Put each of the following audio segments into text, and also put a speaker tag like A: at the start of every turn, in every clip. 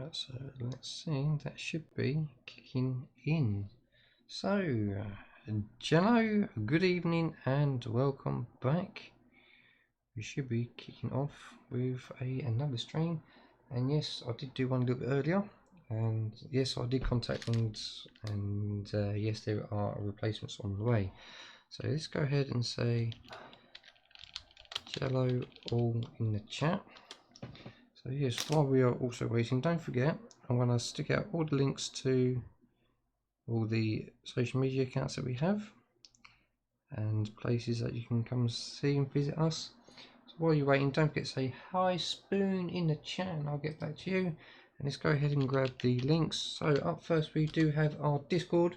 A: Right, so let's see, that should be kicking in. So, Jello, good evening and welcome back. We should be kicking off with another stream, and yes, I did do one a little bit earlier, and yes, I did contact them, and yes, there are replacements on the way. So let's go ahead and say Jello all in the chat. So yes, while we are also waiting, don't forget, I'm going to stick out all the links to all the social media accounts that we have and places that you can come and see and visit us. So while you're waiting, don't forget to say hi Spoon in the chat and I'll get back to you. And let's go ahead and grab the links. So up first we do have our Discord,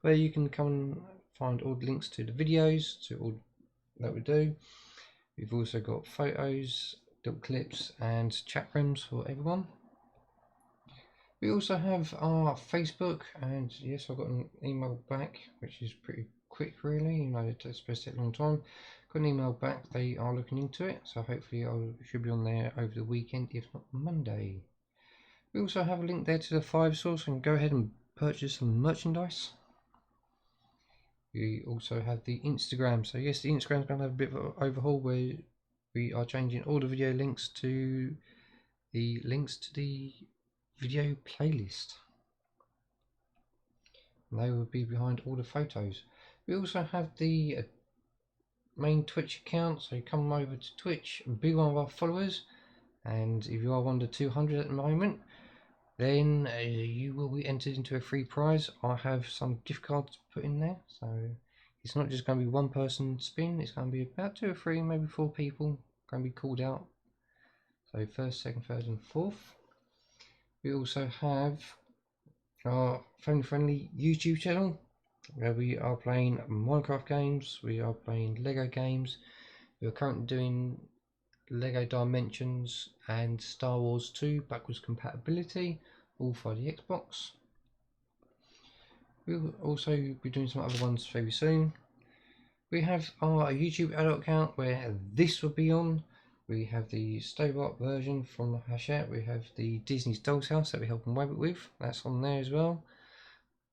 A: where you can come and find all the links to the videos, to all that we do. We've also got photos, little clips and chat rooms for everyone. We also have our Facebook, and yes, I got an email back, which is pretty quick really, you know, it's supposed to take a long time. Got an email back, they are looking into it, so hopefully I should be on there over the weekend, if not Monday. We also have a link there to the 5 source, and go ahead and purchase some merchandise. We also have the Instagram, so yes, the Instagram is going to have a bit of an overhaul, where we are changing all the video links to the video playlist. And they will be behind all the photos. We also have the main Twitch account, so come over to Twitch and be one of our followers, and if you are under 200 at the moment, then you will be entered into a free prize. I have some gift cards put in there, so it's not just going to be one person spin, it's going to be about 2 or 3, maybe 4 people going to be called out. So first, second, third and fourth. We also have our family friendly YouTube channel, where we are playing Minecraft games, we are playing Lego games, we are currently doing Lego Dimensions and Star Wars 2 backwards compatibility, all for the Xbox. We'll also be doing some other ones very soon. We have our YouTube adult account, where this will be on. We have the Stobart version from Hachette. We have the Disney's Doll's House that we help them web it with. That's on there as well.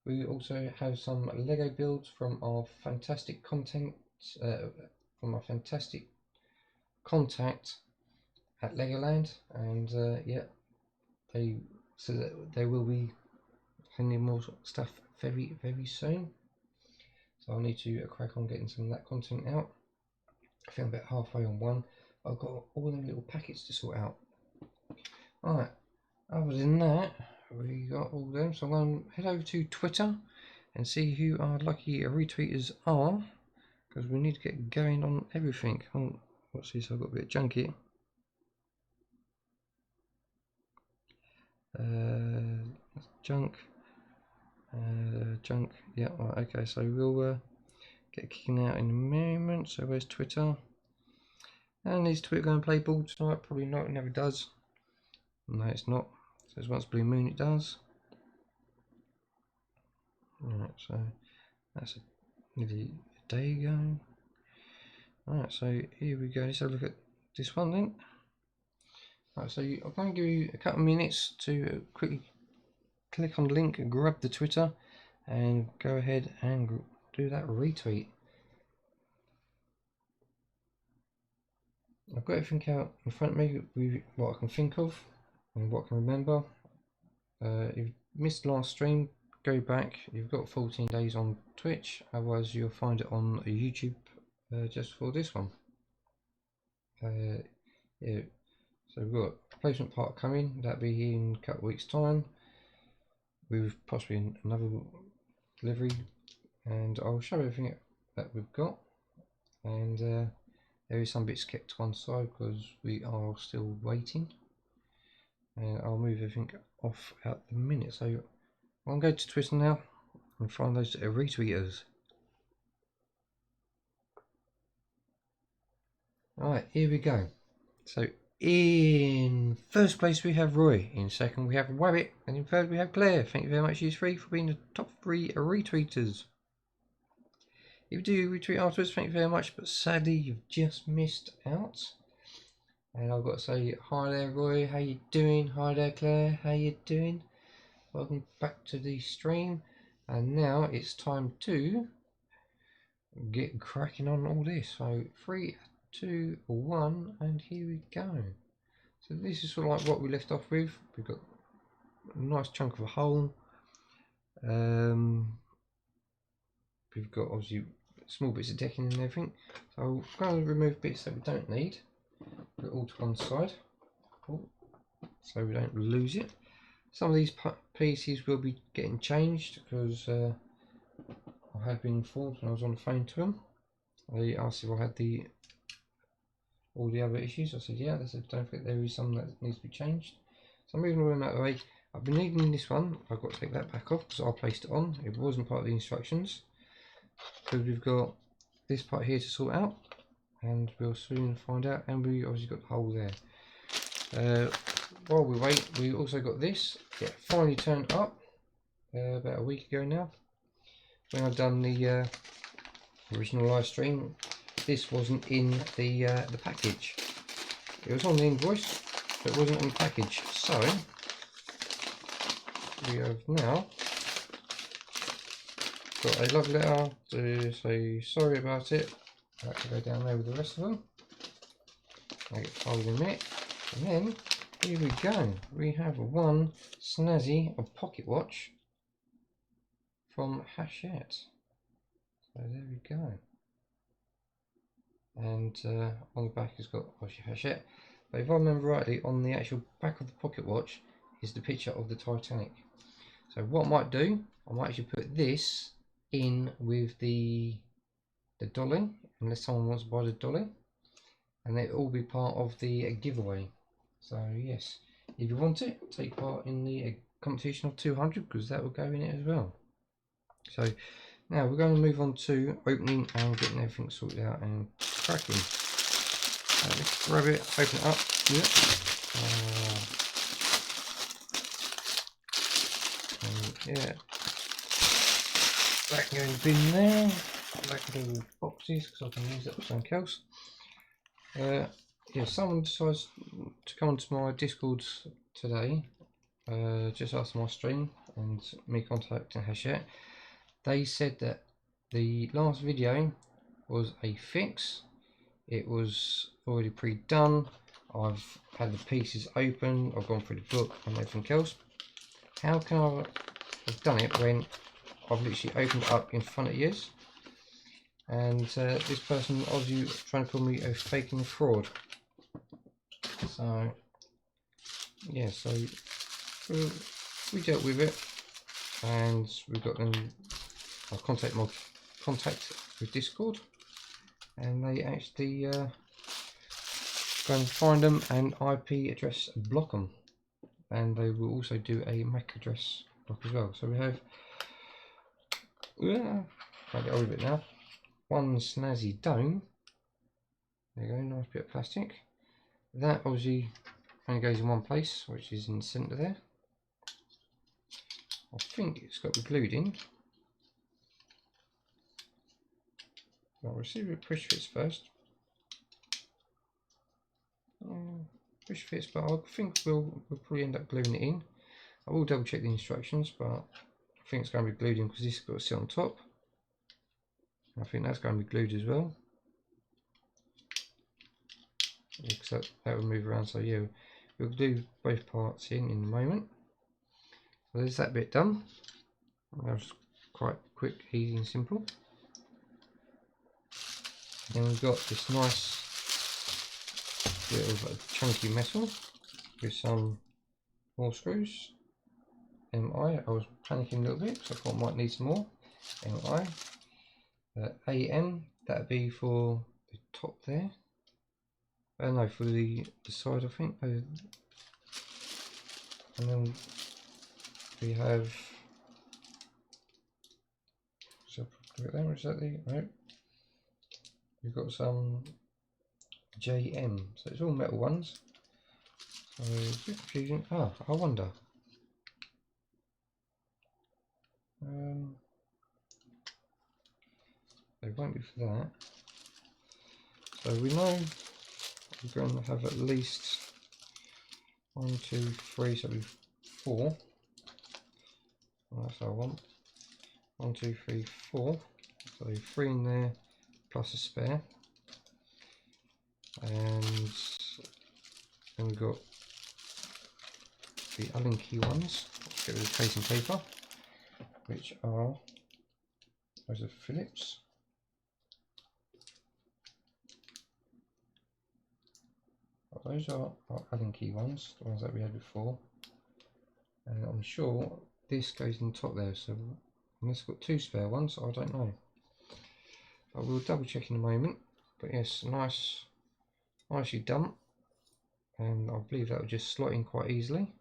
A: We also have some Lego builds from our fantastic content, from our fantastic contact at Legoland, and yeah, they will be sending more stuff very soon. So I'll need to crack on getting some of that content out. I think I'm about halfway on one. I've got all them little packets to sort out. Alright, other than that, we got all them, so I'm going to head over to Twitter and see who our lucky retweeters are, because we need to get going on everything. Oh, what's this? I've got a bit of junk here. Junk, yeah, right, okay, so we'll get kicking out in a moment. So where's Twitter? And is Twitter going to play ball tonight? Probably not, it never does. No, it's not. It says once blue moon it does. Alright, so that's nearly a day ago. Alright, so here we go. Let's have a look at this one then. Alright, so I'm going to give you a couple of minutes to quickly click on the link and grab the Twitter and go ahead and do that retweet. I've got everything out in front of me with what I can think of and what I can remember. If you missed the last stream, go back. You've got 14 days on Twitch, otherwise you'll find it on YouTube just for this one. Yeah, so we've got a replacement part coming, that'll be in a couple of weeks time, with possibly another delivery, and I'll show everything that we've got. And there is some bits kept to one side because we are still waiting, and I'll move everything off at the minute. So I'll go to Twitter now and find those retweeters. Alright, here we go. So in first place we have Roy, in second we have Wabbit, and in third we have Claire. Thank you very much, you three, for being the top 3 retweeters. If you do retweet afterwards, thank you very much, but sadly you've just missed out. And I've got to say hi there Roy, how you doing? Hi there Claire, how you doing? Welcome back to the stream. And now it's time to get cracking on all this. So 3, 2, 1, and here we go. So this is sort of like what we left off with. We've got a nice chunk of a hole. We've got obviously small bits of decking and everything. So I'm going to remove bits that we don't need. Put it all to one side, so we don't lose it. Some of these pieces will be getting changed because I had been informed when I was on the phone to them. They asked if I had all the other issues. I said yeah. They said don't forget there is some that needs to be changed. So I'm moving all them out of the way. I've been needing this one. I've got to take that back off because I placed it on. It wasn't part of the instructions. Because we've got this part here to sort out, and we'll soon find out. And we obviously got the hole there. While we wait, we also got this. It finally turned up about a week ago now. When I'd done the original live stream, this wasn't in the package. It was on the invoice, but it wasn't in the package. So we have now got a love letter to say sorry about it. I have to go down there with the rest of them. I'll get folded in a minute. And then here we go. We have one snazzy pocket watch from Hachette. So there we go. And on the back it's got obviously Hachette. But if I remember rightly, on the actual back of the pocket watch is the picture of the Titanic. So what I might do, I might actually put this in with the dolly, unless someone wants to buy the dolly, and it will all be part of the giveaway. So yes, if you want it, take part in the competition of 200, because that will go in it as well. So now we're going to move on to opening and getting everything sorted out and cracking. Let's grab it, open it up. Yep. Yeah, that can go in the bin there. That can go in boxes because I can use that for something else. Yeah, someone decides to come onto my Discord today, just after my stream and me contacting Hachette. They said that the last video was a fix. It was already pre-done. I've had the pieces open. I've gone through the book and everything else. How can I have done it when I've literally opened it up in front of you? And this person obviously trying to call me a fake and fraud. So yeah, so we dealt with it, and we've got them. I'll contact with Discord, and they actually go and find them and IP address block them, and they will also do a MAC address block as well. So we have, can't get hold of it now, one snazzy dome. There you go, nice bit of plastic. That obviously only goes in one place, which is in the centre there. I think it's got to be glued in. I'll see if it push fits first. Push fits, but I think we'll probably end up gluing it in. I will double check the instructions, but I think it's going to be glued in because this has got to sit on top. I think that's going to be glued as well. Except that will move around, so yeah, we'll do both parts in a moment. So there's that bit done. That was quite quick, easy and simple. Then we've got this nice bit of chunky metal with some more screws. MI, I was panicking a little bit because I thought I might need some more. MI. AM, that'd be for the top there. No, for the side, I think. And then we have. So look at that. Is that the? No. We've got some JM. So it's all metal ones. So it's a bit confusing. Ah, I wonder. They won't be for that. So we know we're going to have at least 1, 2, 3, so 4. That's what I want. 1, 2, 3, 4. So 3 in there plus a spare. And then we've got the Allen key ones. Let's get rid of the casing paper, which are those are Phillips. Those are our Allen key ones, the ones that we had before. And I'm sure this goes in the top there, so unless I've got 2 spare ones, I don't know. But we'll double check in a moment. But yes, nicely done. And I believe that will just slot in quite easily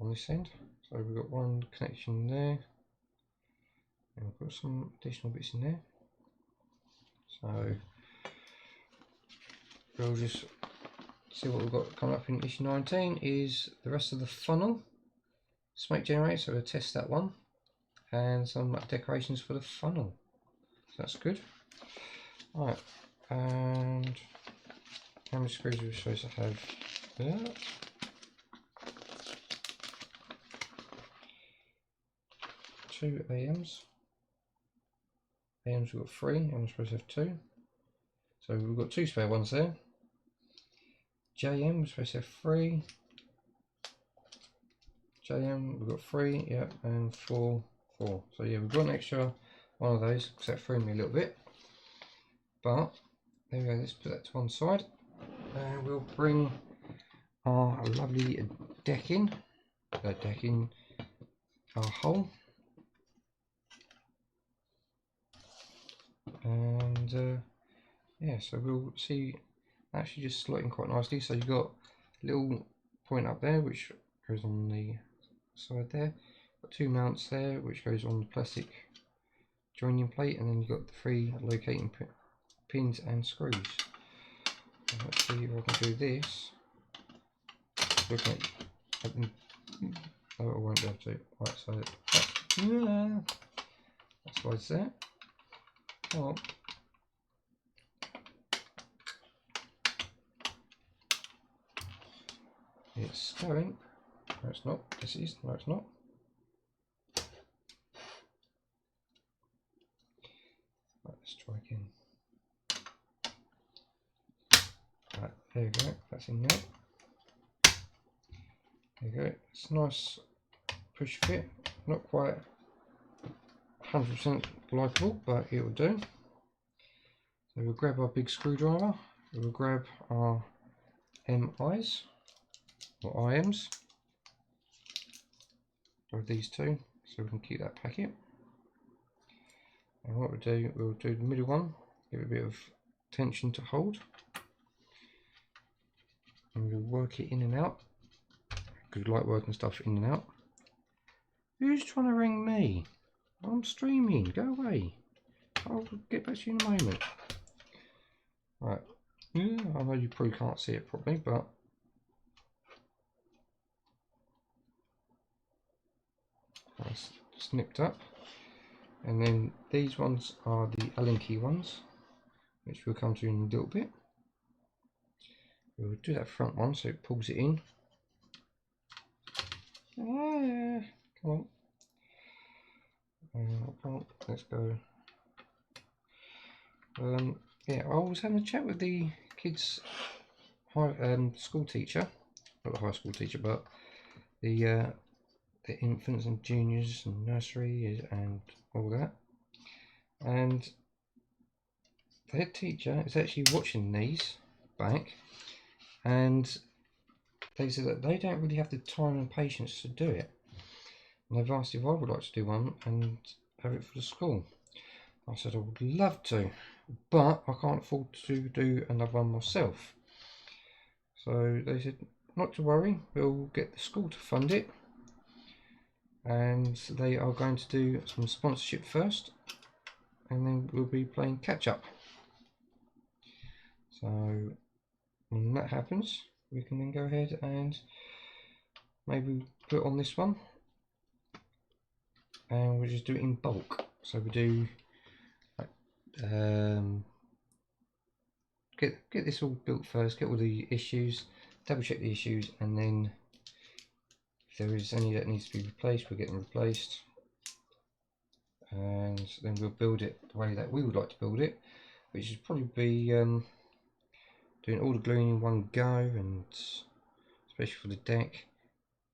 A: on this end. So we've got one connection there, and we've got some additional bits in there. So we'll just see what we've got coming up in issue 19 is the rest of the funnel smoke generator, so we'll test that one, and some decorations for the funnel. So that's good. Right, and how many screws are we supposed to have there? 2 AMs. AMs we've got 3, and we're supposed to have 2. So we've got 2 spare ones there. JM we're supposed to have 3. JM we've got 3, yeah, and 4. So yeah, we've got an extra one of those, because that threw me a little bit. But there we go, let's put that to one side. And we'll bring our lovely deck in. Our hole. And yeah, so we'll see actually just slotting quite nicely. So you've got a little point up there which goes on the side there, got 2 mounts there which goes on the plastic joining plate, and then you've got the 3 locating pins and screws. And let's see if I can do this. Looking at them. Oh, I won't be able to. Right, so that's why it's there. Oh. It's going. No, it's not. This is. No, it's not. Right, let's try again. Right, there you go. That's in there. There you go. It's a nice push fit. Not quite 100% likeable, but it will do. So we'll grab our big screwdriver. We'll grab our MIs. Or IMs of these 2, so we can keep that packet. And what we'll do the middle one, give it a bit of tension to hold, and we'll work it in and out, because we like working stuff in and out. Who's trying to ring me? I'm streaming, go away. I'll get back to you in a moment. Right, yeah, I know you probably can't see it properly, but that's snipped up. And then these ones are the Allen key ones, which we'll come to in a little bit. We'll do that front one so it pulls it in. Come on. Let's go. Yeah, I was having a chat with the kids' school teacher, not the high school teacher, but the infants and juniors and nursery and all that, and the head teacher is actually watching these back, and they said that they don't really have the time and patience to do it, and they've asked if I would like to do one and have it for the school. I said I would love to, but I can't afford to do another one myself. So they said not to worry, we'll get the school to fund it, and they are going to do some sponsorship first, and then we'll be playing catch up. So when that happens, we can then go ahead and maybe put on this one, and we'll just do it in bulk. So we do like, get this all built first, get all the issues, double check the issues, and then if there is any that needs to be replaced, we'll get them replaced, and then we'll build it the way that we would like to build it, which is probably be doing all the gluing in one go, and especially for the deck,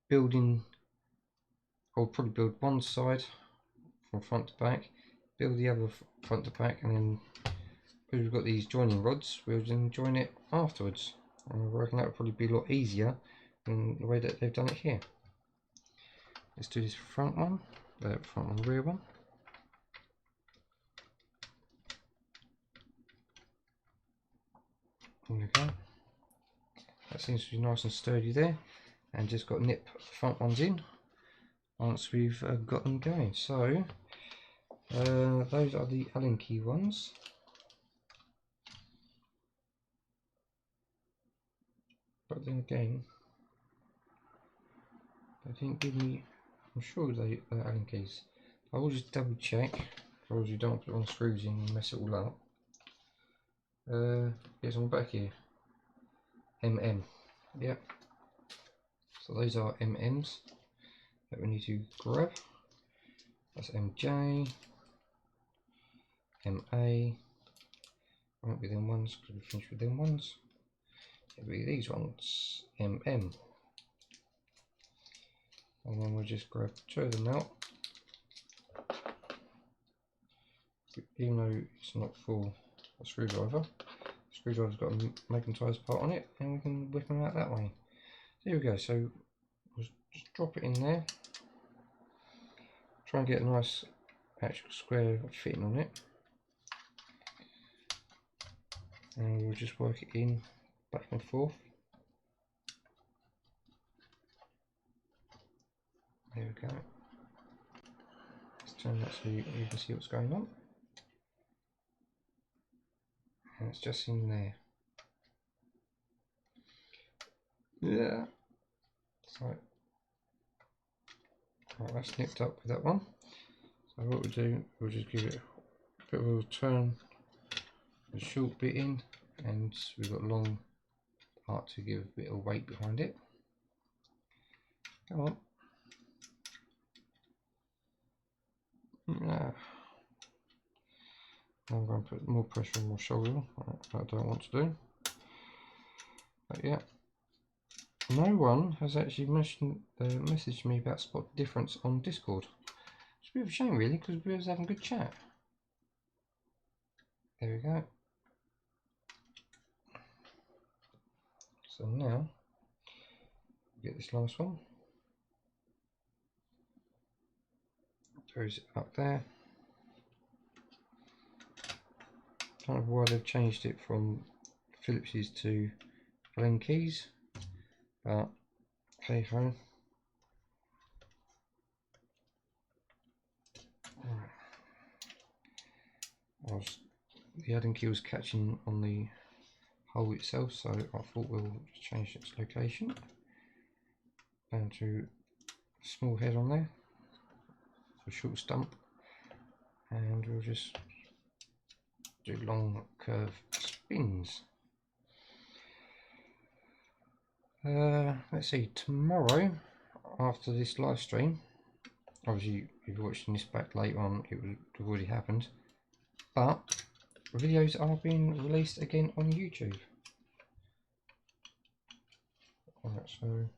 A: building. I'll probably build one side from front to back, build the other front to back, and then because we've got these joining rods, we'll then join it afterwards. And I reckon that would probably be a lot easier than the way that they've done it here. Let's do this front one, rear one. There we go. That seems to be nice and sturdy there, and just got to nip the front ones in once we've got them going. So those are the Allen key ones. But then again, they didn't give me, I'm sure they are Allen keys. I will just double check, otherwise you don't put on screws in and mess it all up. Yes, on the back here, MM, yep. So those are MMs that we need to grab. That's MJ, MA, won't be them ones because we finished with them ones. It'll be these ones, MM. And then we'll just grab two of them out. Even though it's not for a screwdriver, the screwdriver's got a magnetized part on it, and we can whip them out that way. There we go, so we'll just drop it in there. Try and get a nice actual square fitting on it. And we'll just work it in back and forth. There we go. Let's turn that so you can see what's going on. And it's just in there. Yeah. So right, that's nipped up with that one. So what we'll do, we'll just give it a bit of a turn, a short bit in, and we've got a long part to give a bit of weight behind it. Come on. Now I'm going to put more pressure on my shoulder, that I don't want to do. But yeah, no one has actually messaged me about spot difference on Discord. It's a bit of a shame really, because we was having a good chat. There we go. So now, get this last one. Goes up there. Don't know why they've changed it from Phillips's to Allen keys, but hey ho. The Allen key was catching on the hole itself, so I thought we'll just change its location down to a small head on there, a short stump, and we'll just do long curve spins. Let's see, tomorrow after this live stream, obviously if you're watching this back later on it would have already happened, but videos are being released again on YouTube. Alright, so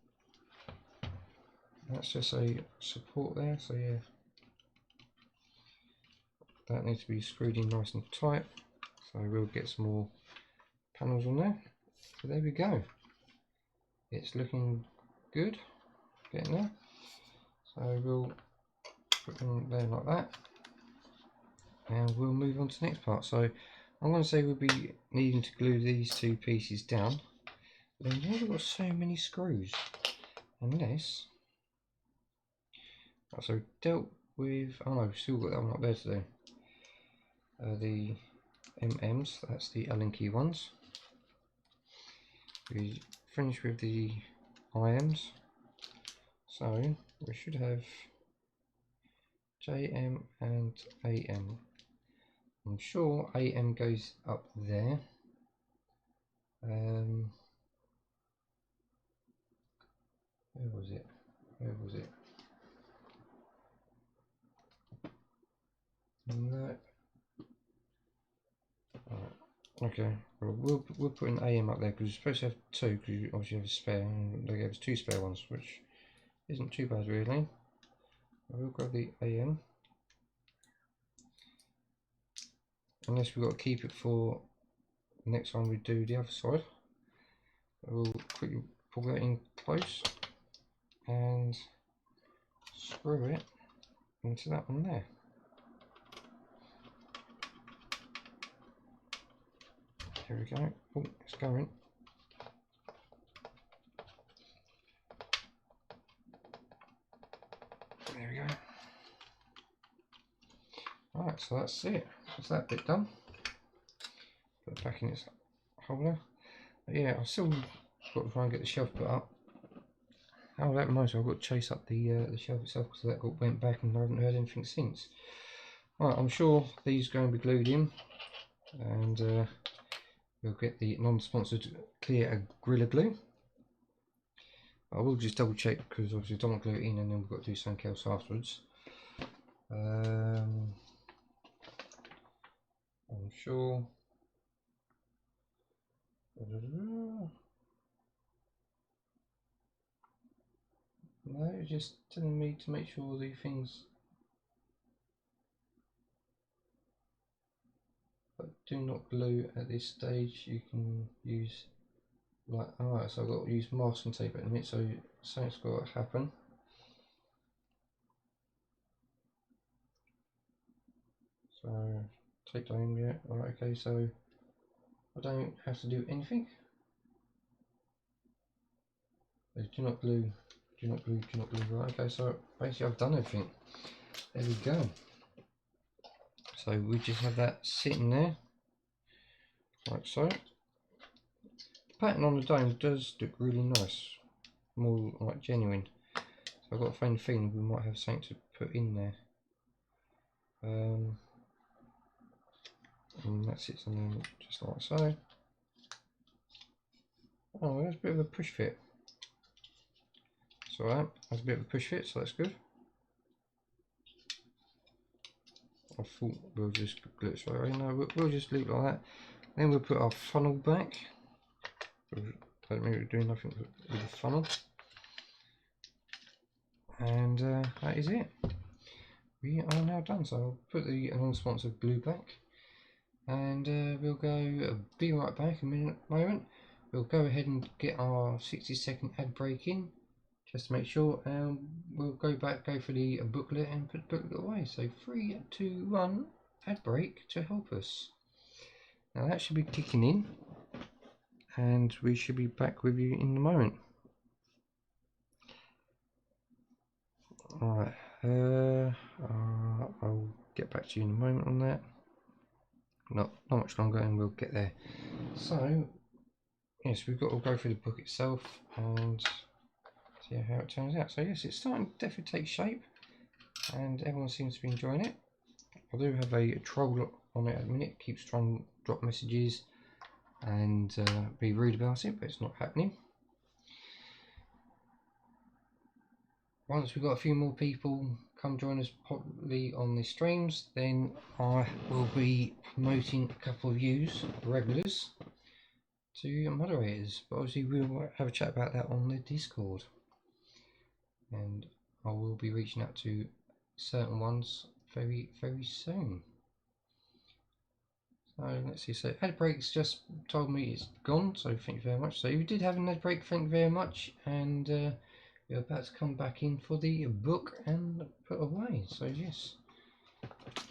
A: that's just a support there, so yeah, that needs to be screwed in nice and tight, so we'll get some more panels on there. So there we go, it's looking good, getting there. So we'll put them there like that, and we'll move on to the next part. So I'm going to say we'll be needing to glue these two pieces down. But then why have we got so many screws? Unless, so dealt with, oh no, we've still got that one up there to do. The MMs, that's the Allen key ones. We finished with the IMs, so we should have JM and AM. I'm sure AM goes up there, Where was it? Where was it? No. Okay, well, we'll put an AM up there because you're supposed to have two, because you obviously have a spare, and they gave us two spare ones, which isn't too bad really. We'll grab the AM, unless we've got to keep it for the next time we do the other side. We'll quickly pull that in close and screw it into that one there. Here we go. Oh, it's going. There we go. Alright, so that's it. That's that bit done. Put it back in its holder. But yeah, I've still got to try and get the shelf put up. Oh, that reminds me, I've got to chase up the shelf itself because that went back and I haven't heard anything since. Alright, I'm sure these are going to be glued in, and we'll get the non-sponsored clear Gorilla Glue. I will just double check because obviously I don't want to glue it in and then we've got to do something else afterwards. I'm sure. No, it's just telling me to make sure the things but do not glue at this stage. You can use like, alright, so I've got to use masking tape at the minute, so something's got to happen. So tape down, yeah, alright, okay, so I don't have to do anything. Do not glue, do not glue, do not glue. Right, okay, so basically I've done everything. There we go. So we just have that sitting there, like so. The pattern on the dome does look really nice, more like genuine. So I've got a funny feeling we might have something to put in there. And that sits on there just like so. Oh, there's a bit of a push fit. So that's a bit of a push fit, so that's good. I thought we'll just glue it straight away. No, we'll just leave it like that. Then we'll put our funnel back. Don't mean we're doing nothing with the funnel. And that is it. We are now done. So I'll put the non-sponsored glue back. And we'll go, be right back in a moment. We'll go ahead and get our 60-second ad break in, just to make sure, and we'll go for the booklet and put the booklet away. So 3, 2, 1, ad break to help us. Now that should be kicking in, and we should be back with you in a moment. Alright, I'll get back to you in a moment on that. Not much longer and we'll get there. So yes, we've got to go through the book itself and see how it turns out. So yes, it's starting to definitely take shape and everyone seems to be enjoying it. I do have a troll on it at the minute, keeps trying to drop messages and be rude about it, but it's not happening. Once we've got a few more people come join us probably on the streams, then I will be promoting a couple of yous, regulars, to moderators. But obviously we'll have a chat about that on the Discord. And I will be reaching out to certain ones very, very soon. So let's see, so ad breaks just told me it's gone, so thank you very much. So if you did have an ad break, thank you very much, and we're about to come back in for the book and put away. So yes,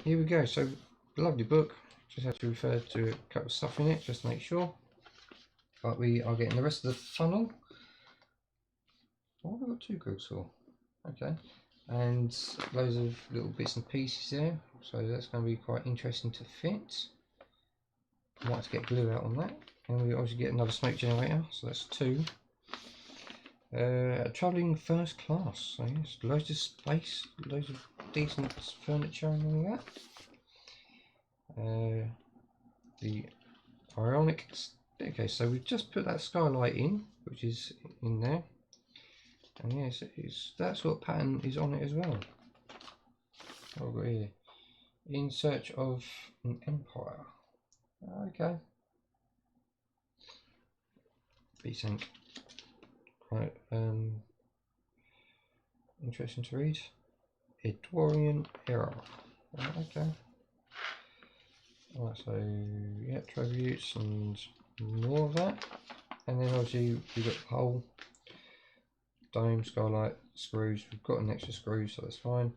A: here we go. So lovely book, just have to refer to a couple of stuff in it just to make sure. But we are getting the rest of the funnel. Oh, we've got 2 groups for. Okay, and loads of little bits and pieces there, so that's going to be quite interesting to fit. I might have to get glue out on that, and we obviously get another smoke generator, so that's 2. Travelling first class, so yes, loads of space, loads of decent furniture and all that. The Ionic Okay, so we've just put that skylight in, which is in there, and yes, it's that sort of pattern is on it as well. What have we got here? In search of an empire. Okay. Decent. Quite interesting to read. Edwardian era. Okay. Alright, so yeah, tributes and more of that. And then obviously we've got the whole dome, skylight, screws. We've got an extra screw, so that's fine.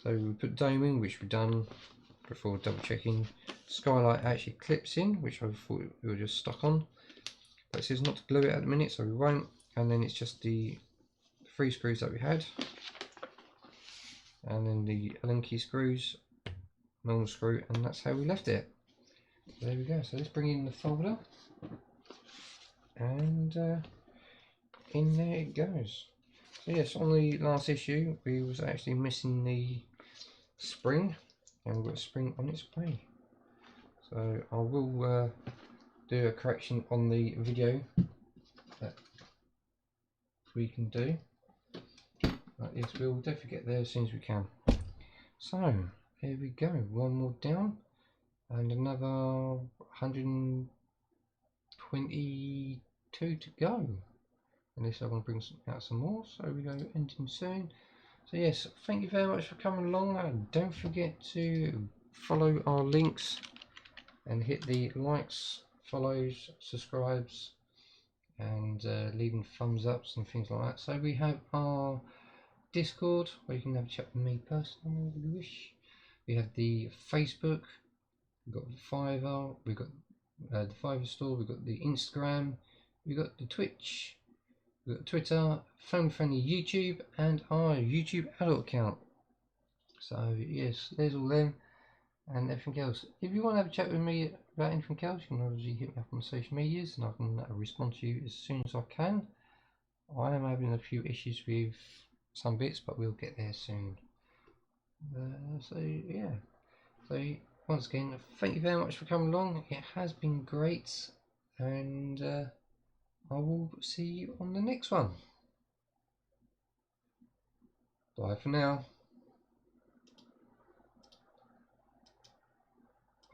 A: So we put dome in, which we've done before double checking. Skylight actually clips in, which I thought we were just stuck on. But it says not to glue it at the minute, so we won't. And then it's just the 3 screws that we had. And then the Allen key screws, normal screw, and that's how we left it. So there we go. So let's bring in the folder. And in there it goes. So yes, on the last issue we was actually missing the spring, and we've got a spring on its way. So I will do a correction on the video that we can do. But yes, we'll definitely get there as soon as we can. So here we go, one more down and another 122 to go. Unless I want to bring out some more, so we go ending soon. So yes, thank you very much for coming along, and don't forget to follow our links and hit the likes, follows, subscribes, and leaving thumbs ups and things like that. So we have our Discord where you can have a chat with me personally if you wish. We have the Facebook, we've got the Fiverr, we've got the Fiverr store, we've got the Instagram, we've got the Twitch, we've got Twitter, phone friendly YouTube, and our YouTube adult account. So yes, there's all them and everything else. If you want to have a chat with me about anything else, you can obviously hit me up on social medias and I can respond to you as soon as I can. I am having a few issues with some bits, but we'll get there soon. So yeah, so once again, thank you very much for coming along. It has been great, and I will see you on the next one. Bye for now.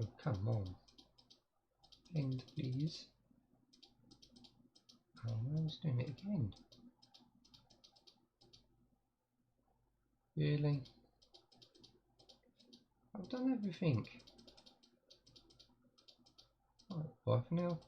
A: Oh, come on. End, please. Oh, no, it's doing it again. Really? I've done everything. Right, bye for now.